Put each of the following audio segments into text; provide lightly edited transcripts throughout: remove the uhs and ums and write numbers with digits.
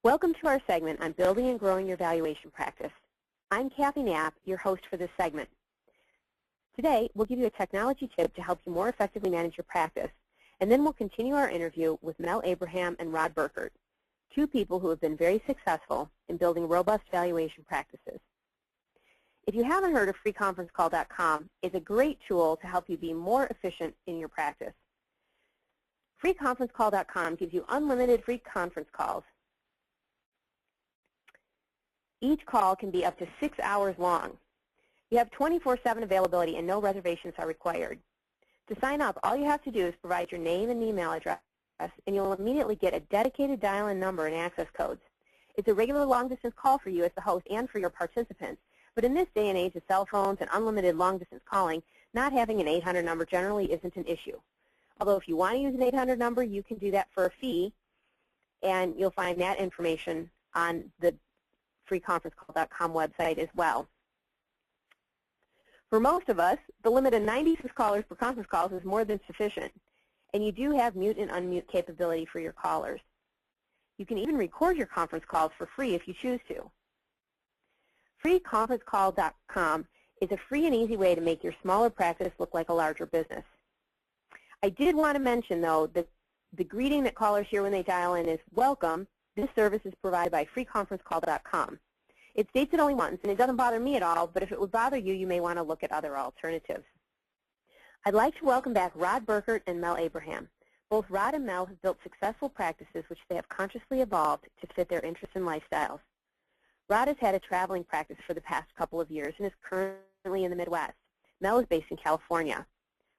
Welcome to our segment on building and growing your valuation practice. I'm Kathy Knapp, your host for this segment. Today, we'll give you a technology tip to help you more effectively manage your practice, and then we'll continue our interview with Mel Abraham and Rod Burkert, two people who have been very successful in building robust valuation practices. If you haven't heard of freeconferencecall.com, it's a great tool to help you be more efficient in your practice. Freeconferencecall.com gives you unlimited free conference calls. Each call can be up to 6 hours long. You have 24/7 availability and no reservations are required. To sign up, all you have to do is provide your name and email address, and you'll immediately get a dedicated dial-in number and access codes. It's a regular long-distance call for you as the host and for your participants, but in this day and age of cell phones and unlimited long-distance calling, not having an 800 number generally isn't an issue. Although if you want to use an 800 number, you can do that for a fee, and you'll find that information on the freeconferencecall.com website as well. For most of us, the limit of 96 callers per conference call is more than sufficient, and you do have mute and unmute capability for your callers. You can even record your conference calls for free if you choose to. Freeconferencecall.com is a free and easy way to make your smaller practice look like a larger business. I did want to mention, though, that the greeting that callers hear when they dial in is, "Welcome. This service is provided by freeconferencecall.com. It states it only once, and it doesn't bother me at all, but if it would bother you, you may want to look at other alternatives. I'd like to welcome back Rod Burkert and Mel Abraham. Both Rod and Mel have built successful practices which they have consciously evolved to fit their interests and lifestyles. Rod has had a traveling practice for the past couple of years and is currently in the Midwest. Mel is based in California.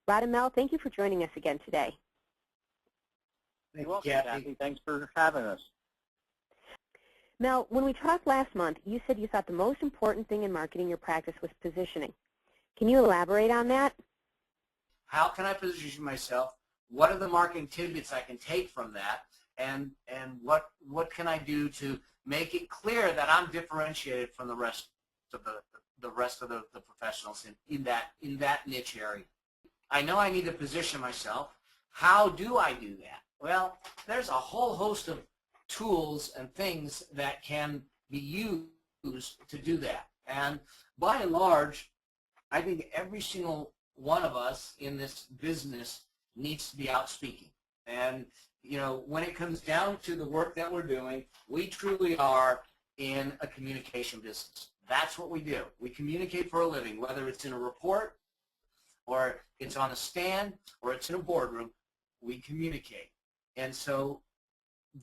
Rod and Mel, thank you for joining us again today. Thank you, Kathy. Thanks for having us. Mel, when we talked last month, you said you thought the most important thing in marketing your practice was positioning. Can you elaborate on that? How can I position myself? What are the marketing tidbits I can take from that? And what can I do to make it clear that I'm differentiated from the rest of the professionals in that niche area? I know I need to position myself. How do I do that? Well, there's a whole host of tools and things that can be used to do that. And by and large, I think every single one of us in this business needs to be out speaking. And, you know, when it comes down to the work that we're doing, we truly are in a communication business. That's what we do. We communicate for a living, whether it's in a report or it's on a stand or it's in a boardroom, we communicate. And so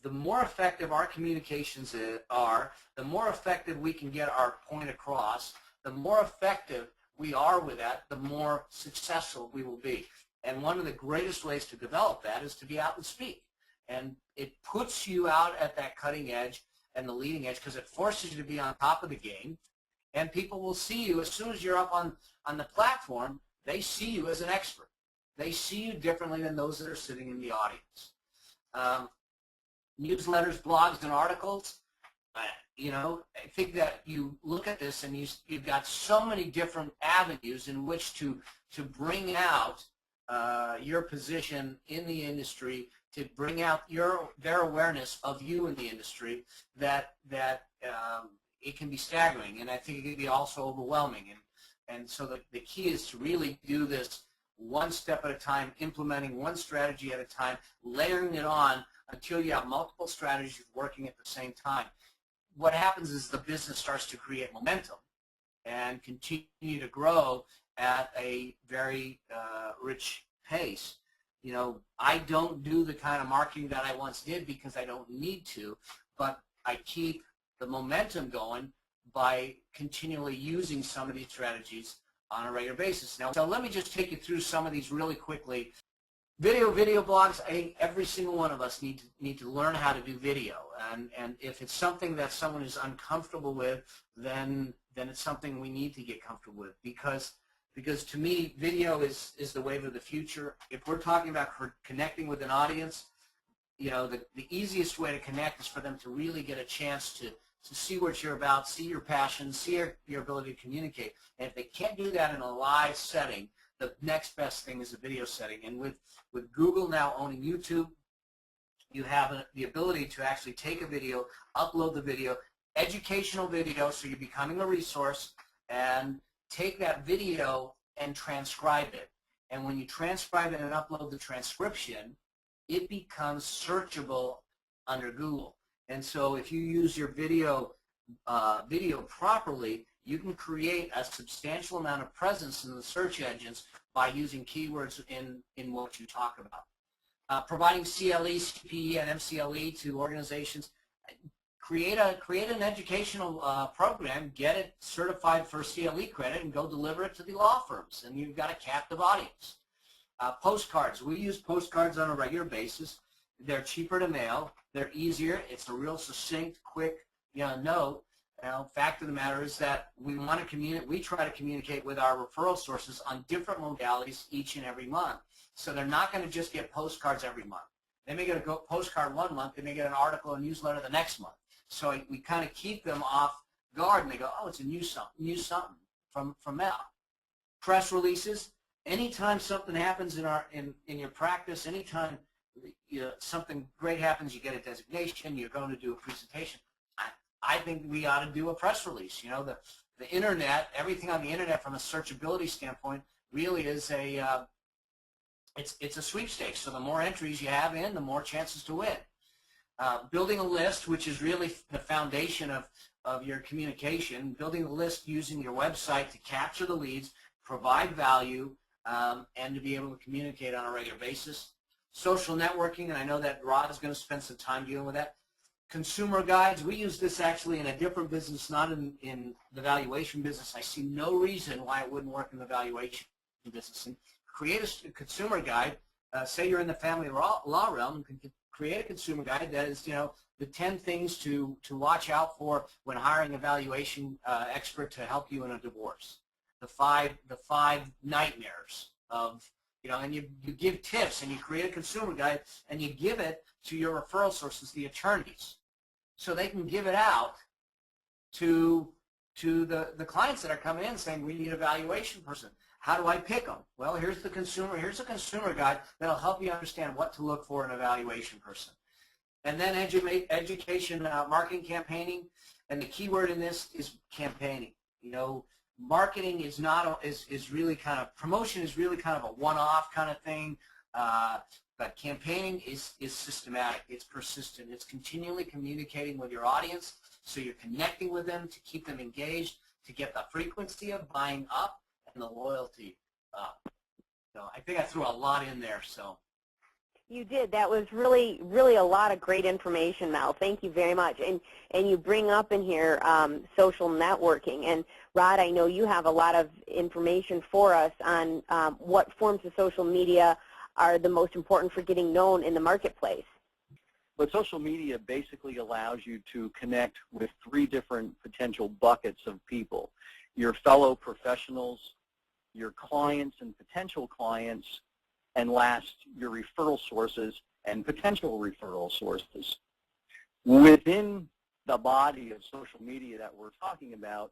the more effective our communications are, the more effective we can get our point across, the more effective we are with that, the more successful we will be. And one of the greatest ways to develop that is to be out and speak. And it puts you out at that cutting edge and the leading edge because it forces you to be on top of the game. And people will see you as soon as you're up on the platform, they see you as an expert. They see you differently than those that are sitting in the audience. Newsletters, blogs, and articles, you know, I think that you look at this and you've got so many different avenues in which to bring out your position in the industry, to bring out their awareness of you in the industry, that it can be staggering, and I think it can be also overwhelming. And so the key is to really do this one step at a time, implementing one strategy at a time, layering it on until you have multiple strategies working at the same time. What happens is the business starts to create momentum and continue to grow at a very rich pace. You know, I don't do the kind of marketing that I once did because I don't need to, but I keep the momentum going by continually using some of these strategies on a regular basis. Now, so let me just take you through some of these really quickly. Video blogs, I think every single one of us need to learn how to do video. And if it's something that someone is uncomfortable with, then it's something we need to get comfortable with because to me, video is the wave of the future. If we're talking about connecting with an audience, you know, the easiest way to connect is for them to really get a chance to see what you're about, see your passion, see your ability to communicate. And if they can't do that in a live setting, the next best thing is a video setting. And with Google now owning YouTube, you have the ability to actually take a video, upload the video, educational video, so you're becoming a resource, and take that video and transcribe it. And when you transcribe it and upload the transcription, it becomes searchable under Google. And so if you use your video properly, you can create a substantial amount of presence in the search engines by using keywords in what you talk about. Providing CLE, CPE, and MCLE to organizations. Create an educational program, get it certified for CLE credit, and go deliver it to the law firms, and you've got a captive audience. Postcards. We use postcards on a regular basis. They're cheaper to mail. They're easier. It's a real succinct, quick, note. Fact of the matter is that we want to communicate. We try to communicate with our referral sources on different modalities each and every month. So they're not going to just get postcards every month. They may get a postcard one month. They may get an article, a newsletter the next month. So we kind of keep them off guard, and they go, oh, it's a new something from mail. Press releases. Anytime something happens in your practice, anytime something great happens, you get a designation, you're going to do a presentation, I think we ought to do a press release. The internet, everything on the internet from a searchability standpoint really is it's a sweepstakes. So the more entries you have in, the more chances to win. Building a list, which is really the foundation of your communication, building a list using your website to capture the leads, provide value, and to be able to communicate on a regular basis. Social networking, and I know that Rod is going to spend some time dealing with that. Consumer guides, we use this actually in a different business, not in the valuation business. I see no reason why it wouldn't work in the valuation business. And create a consumer guide. Say you're in the family law realm, you can create a consumer guide that is, the 10 things to watch out for when hiring a valuation expert to help you in a divorce. The five nightmares of, and you give tips, and you create a consumer guide, and you give it to your referral sources, the attorneys, so they can give it out to the clients that are coming in saying, we need a valuation person. How do I pick them? Well, here's a consumer guide that'll help you understand what to look for in a valuation person. And then education, marketing, campaigning, and the keyword in this is campaigning. Marketing is really kind of, promotion is really kind of a one-off kind of thing, but campaigning is systematic. It's persistent. It's continually communicating with your audience, so you're connecting with them to keep them engaged, to get the frequency of buying up and the loyalty up. So I think I threw a lot in there. So you did. That was really, really a lot of great information, Mel. Thank you very much. And you bring up in here social networking. And Rod, I know you have a lot of information for us on what forms of social media are the most important for getting known in the marketplace. But social media basically allows you to connect with 3 different potential buckets of people: your fellow professionals, your clients and potential clients, and last, your referral sources and potential referral sources. Within the body of social media that we're talking about,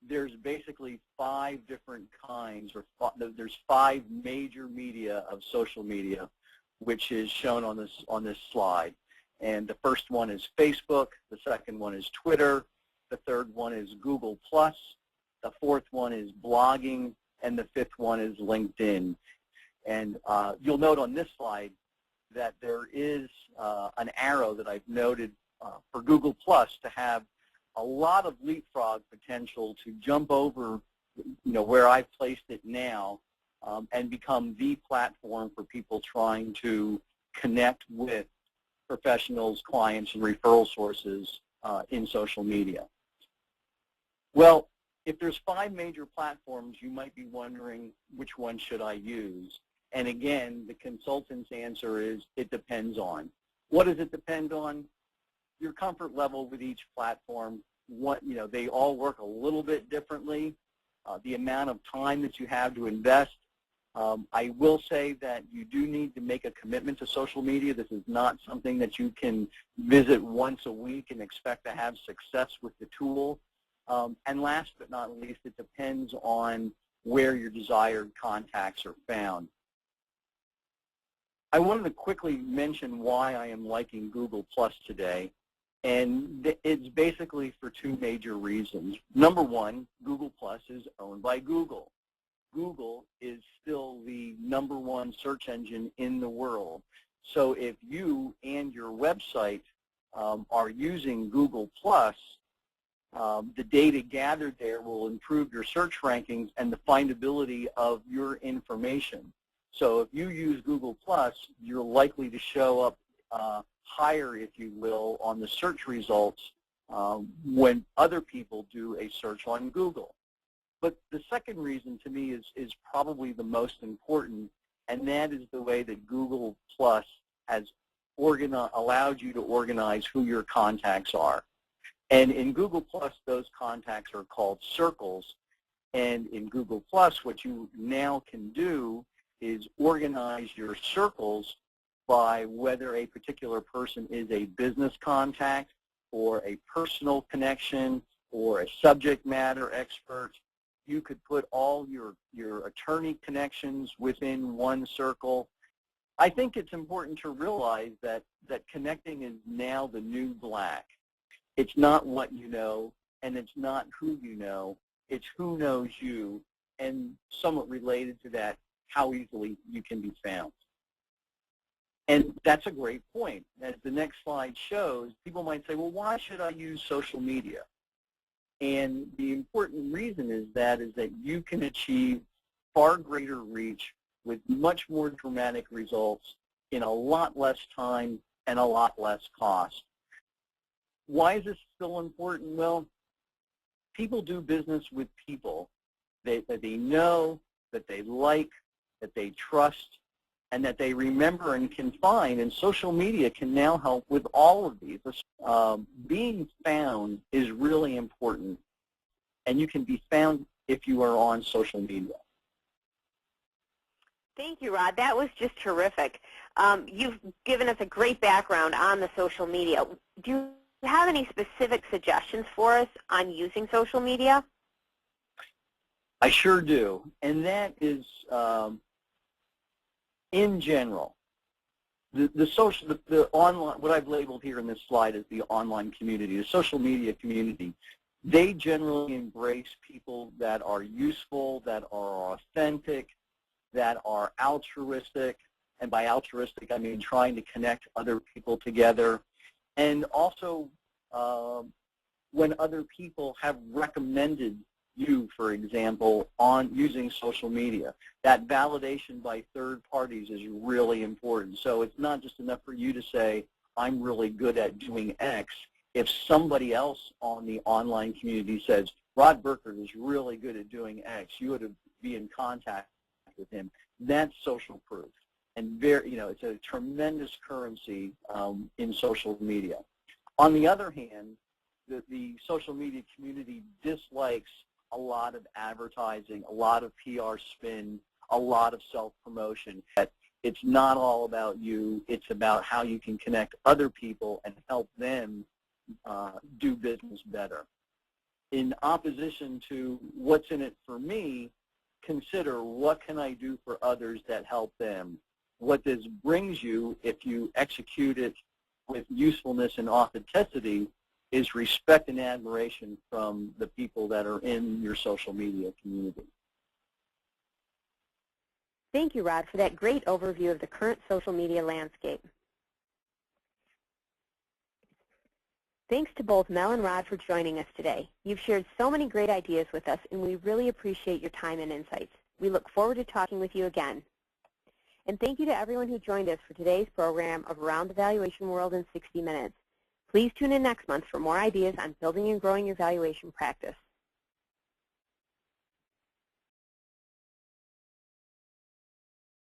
there's basically 5 different kinds, or there's 5 major media of social media, which is shown on this slide. And the first one is Facebook, the second one is Twitter, the third one is Google+, the fourth one is blogging, and the 5th one is LinkedIn. And you'll note on this slide that there is an arrow that I've noted for Google+ to have a lot of leapfrog potential to jump over, where I've placed it now, and become the platform for people trying to connect with professionals, clients, and referral sources in social media. Well, if there's 5 major platforms, you might be wondering, which one should I use? And again, the consultant's answer is, it depends on. What does it depend on? Your comfort level with each platform. They all work a little bit differently. The amount of time that you have to invest. I will say that you do need to make a commitment to social media. This is not something that you can visit once a week and expect to have success with the tool. And last but not least, it depends on where your desired contacts are found. I wanted to quickly mention why I am liking Google Plus today, and it's basically for two major reasons. Number one, Google Plus is owned by Google. Google is still the #1 search engine in the world. So if you and your website are using Google Plus, the data gathered there will improve your search rankings and the findability of your information. So if you use Google Plus, you're likely to show up higher, if you will, on the search results when other people do a search on Google. But the second reason to me is probably the most important, and that is the way that Google Plus has allowed you to organize who your contacts are. And in Google Plus, those contacts are called circles. And in Google Plus, what you now can do is organize your circles by whether a particular person is a business contact or a personal connection or a subject matter expert. You could put all your attorney connections within one circle. I think it's important to realize that connecting is now the new black. It's not what you know, and it's not who you know. It's who knows you, and somewhat related to that, how easily you can be found. And that's a great point. As the next slide shows, people might say, well, why should I use social media? And the important reason is that you can achieve far greater reach with much more dramatic results in a lot less time and a lot less cost. Why is this still important? Well, people do business with people that they know, that they like, that they trust, and that they remember and can find, and social media can now help with all of these. Being found is really important, and you can be found if you are on social media. Thank you, Rod. That was just terrific. You've given us a great background on the social media. Do you have any specific suggestions for us on using social media? I sure do, and that is, in general, the online, what I've labeled here in this slide is the online community, the social media community. They generally embrace people that are useful, that are authentic, that are altruistic, and by altruistic I mean trying to connect other people together, and also when other people have recommended you, for example, on using social media. That validation by third parties is really important. So it's not just enough for you to say, I'm really good at doing X. If somebody else on the online community says, Rod Burkert is really good at doing X, you ought to be in contact with him. That's social proof. And it's a tremendous currency in social media. On the other hand, the social media community dislikes a lot of advertising, a lot of PR spin, a lot of self-promotion. It's not all about you. It's about how you can connect other people and help them do business better. In opposition to what's in it for me, consider what can I do for others that help them. What this brings you, if you execute it with usefulness and authenticity, is respect and admiration from the people that are in your social media community. Thank you, Rod, for that great overview of the current social media landscape. Thanks to both Mel and Rod for joining us today. You've shared so many great ideas with us, and we really appreciate your time and insights. We look forward to talking with you again. And thank you to everyone who joined us for today's program of Around the Valuation World in 60 Minutes. Please tune in next month for more ideas on building and growing your valuation practice.